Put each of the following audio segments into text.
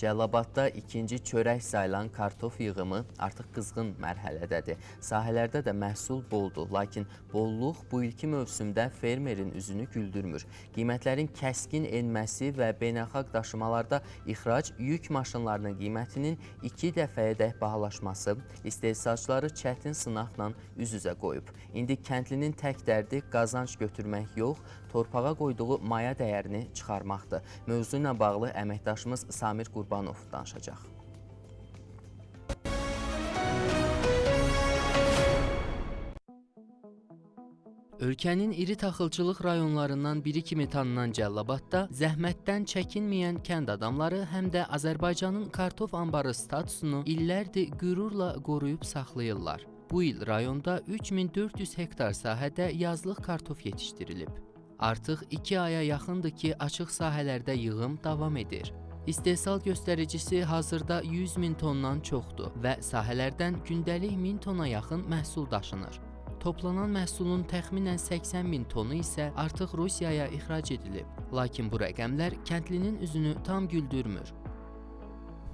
Cəlilabadda ikinci çörək sayılan kartof yığımı artıq qızğın mərhələdədir. Sahələrdə də məhsul boldur, lakin bolluq bu ilki mövsümdə fermerin üzünü güldürmür. Qiymətlərin kəskin enməsi və beynəlxalq daşımalarda ixrac yük maşınlarının qiymətinin 2 dəfəyədək bahalaşması istehsalçıları çətin sınaqla üz-üzə qoyub. İndi kəndlinin tək dərdi qazanc götürmək yox, torpağa qoyduğu maya dəyərini çıxarmaqdır. Mövzu ilə bağlı əməkdaşımız Samir Qurbanov danışacaq. Ölkənin iri taxılçılıq rayonlarından biri kimi tanınan Cəlilabadda zəhmətdən çəkinməyən kənd adamları həm də Azərbaycanın kartof anbarı statusunu illərdir qürurla qoruyub saxlayırlar. Bu il rayonda 3400 hektar sahədə yazlıq kartof yetişdirilib. Artıq 2 aya yaxındır ki, açıq sahələrdə yığım davam edir. İstehsal göstəricisi hazırda 100 min tondan çoxdur və sahələrdən gündəlik 1000 tona yaxın məhsul daşınır. Toplanan məhsulun təxminən 80 min tonu isə artıq Rusiyaya ixrac edilib. Lakin bu rəqəmlər kəndlinin üzünü tam güldürmür.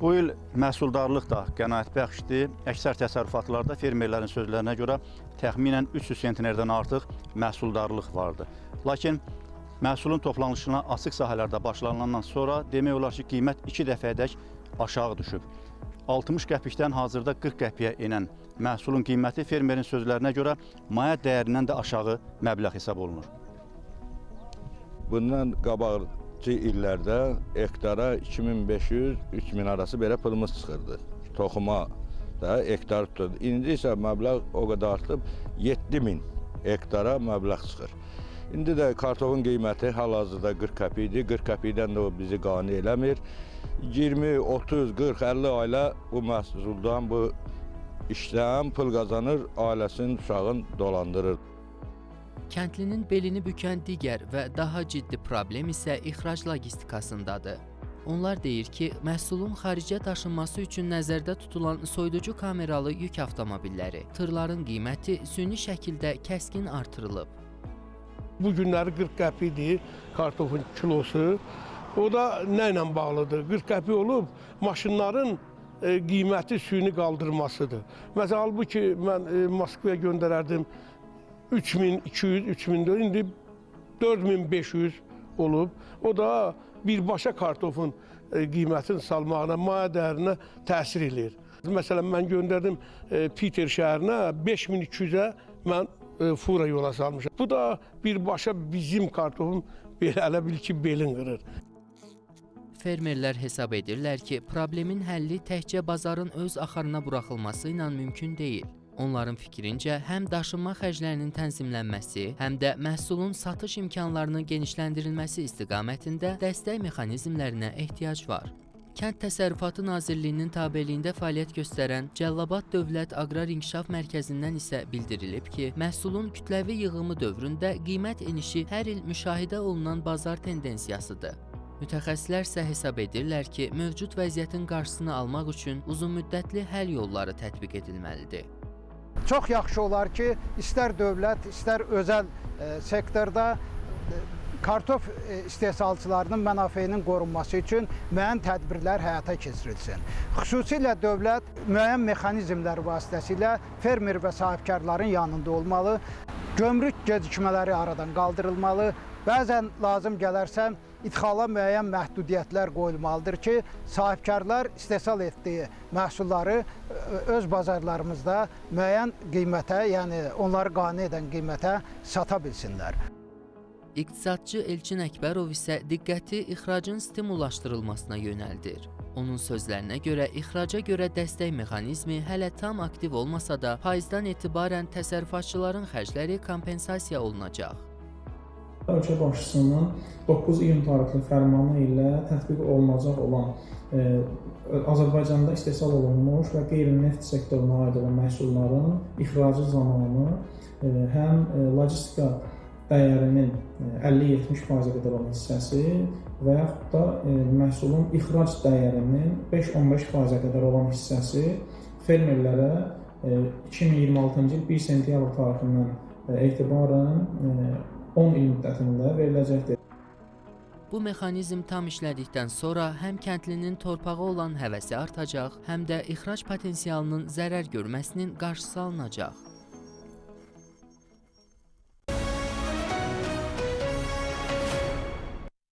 Bu il məhsuldarlıq da qənaətbəxşdir. Əksər təsərrüfatlarda fermerlərin sözlərinə görə təxminən 300 sentnerdən artıq məhsuldarlıq vardı. Lakin məhsulun toplanışına açıq sahələrdə başlanılandan sonra demək olar ki, qiymət 2 dəfəyədək aşağı düşüb. 60 qəpikdən hazırda 40 qəpiyə enən məhsulun qiyməti fermerin sözlərinə görə maya dəyərindən də aşağı məbləğ hesab olunur. Bundan qabaqcı illərdə hektara 2500-3000 arası belə pulumuz çıxırdı. Toxuma da hektar tuturdu. İndi isə məbləğ o qədər artıb 7000 hektara məbləğ çıxır. İndi də kartofun qiyməti hal-hazırda 40 qəpikdir. 40 qəpikdən də o bizi qane eləmir. 20, 30, 40, 50 ailə bu məhsuldan, bu işdən pul qazanır, ailəsinin, uşağın dolandırır. Kəndlinin belini bükən digər və daha ciddi problem isə ixrac logistikasındadır. Onlar deyir ki, məhsulun xaricə daşınması üçün nəzərdə tutulan soyuducu kameralı yük avtomobilləri, tırların qiyməti süni şəkildə kəskin artırılıb. Bu günləri 40 qəpikdir kartofun kilosu. O da nə ilə bağlıdır? 40 qəpik olub maşınların qiyməti süni qaldırmasıdır. Məsələn, halbuki mən Moskvaya göndərərdim 3200, 3400, indi 4500 olub. O da birbaşa kartofun qiymətini salmağına, maya dəyərinə təsir edir. Məsələn, mən göndərdim Piter şəhərinə 5200-ə mən fura yola salmışam. Bu da birbaşa bizim kartofun elə bil ki, belin qırır. Fermerlər hesab edirlər ki, problemin həlli təkcə bazarın öz axarına buraxılması ilə mümkün deyil. Onların fikrincə, həm daşınma xərclərinin tənzimlənməsi, həm də məhsulun satış imkanlarının genişləndirilməsi istiqamətində dəstək mexanizmlərinə ehtiyac var. Kənd Təsərrüfatı Nazirliyinin tabeliyində fəaliyyət göstərən Cəlilabad Dövlət Aqrar İnkişaf Mərkəzindən isə bildirilib ki, məhsulun kütləvi yığımı dövründə qiymət enişi hər il müşahidə olunan bazar tendensiyasıdır. Mütəxəssislər isə hesab edirlər ki, mövcud vəziyyətin qarşısını almaq üçün uzunmüddətli həll yolları tətbiq edilməlidir. Çox yaxşı olar ki, istər dövlət, istər özəl sektorda kartof istehsalçılarının mənafeyinin qorunması üçün müəyyən tədbirlər həyata keçirilsin. Xüsusilə dövlət müəyyən mexanizmlər vasitəsilə fermer və sahibkarların yanında olmalı, gömrük gecikmələri aradan qaldırılmalı, bəzən lazım gələrsə idxala müəyyən məhdudiyyətlər qoyulmalıdır ki, sahibkarlar istehsal etdiyi məhsulları öz bazarlarımızda müəyyən qiymətə, yəni onları qane edən qiymətə sata bilsinlər. İqtisadçı Elçin Əkbərov isə diqqəti ixracın stimullaşdırılmasına yönəldir. Onun sözlərinə görə ixraca görə dəstək mexanizmi hələ tam aktiv olmasa da faizdən etibarən təsərrüfatçıların xərcləri kompensasiya olunacaq. Ölkə başçısının 9 iyun tarixli fərmanı ilə tətbiq olunacaq olan Azərbaycanda istehsal olunmuş və qeyri-neft sektoruna aid olan məhsulların ixracı zamanı həm logistika dəyərinin 50-70%-ə qədər olan hissəsi və yaxud da məhsulun ixrac dəyərinin 5-15%-ə qədər olan hissəsi fermerlərə 2026-cı il 1 sentyabr tarixindən etibarən 10 il müddətində veriləcəkdir. Bu mexanizm tam işlədikdən sonra həm kəndlinin torpağa olan həvəsi artacaq, həm də ixrac potensialının zərər görməsinin qarşısı alınacaq.